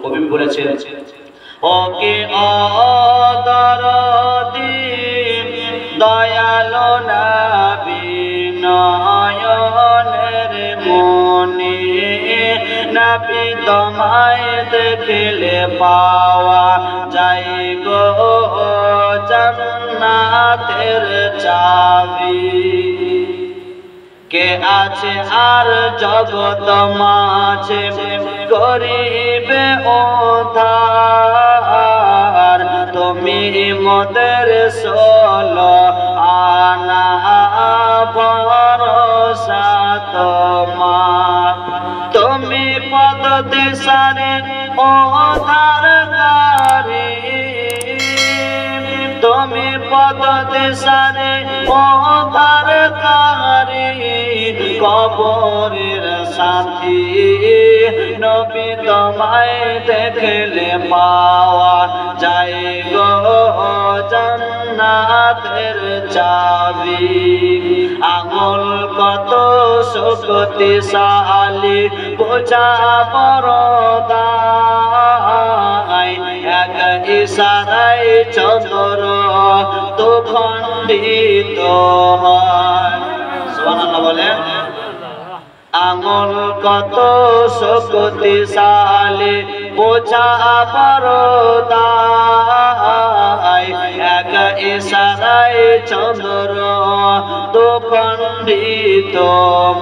কবি বলেছেন ওকে অদরদি দয়ালো নবী নয়নের মনি নবী তোমায় দেখলে পাওয়া যায় গো জান্নাতের চাবি কে আছে আর জগৎ মাঝে করিবে উদ্ধার তুমি মোদের সোলো আনা ভরসা তোমার তুমি পদ দিশারে উদ্ধারকারী তুমি পদ দিশারে উদ্ধারকারী কবরের সাথী নবী তোমায় দেখলে পাওয়া যায় গো জান্নাতের চাবি আঙুল কত শক্তিশালী বোঝা পরদায় এক ইশারায় চন্দ্র তো খণ্ডিত হয় সুবহানাল্লাহ বলেন আঙুল কত শক্তিশালী বোঝা পরদায় এক ইশারায় চন্দ্র তো খণ্ডিত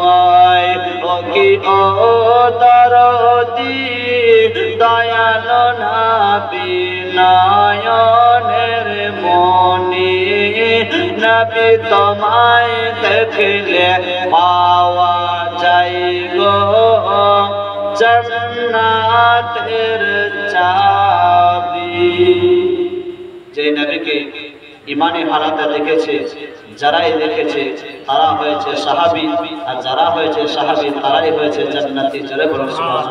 হয় ও কি ও দরদি দয়ালো নবী নয়নের মনি নবী তোমায় দেখলে পাওয়া যায় গো জান্নাতের চাবি যে নবীকে ইমানি হালাতে দেখেছে যারাই দেখেছে তারা হয়েছে সাহাবী আর যারা হয়েছে সাহাবী তারাই হয়েছে জান্নাতি। জোরে বলুন সুবহানাল্লাহ।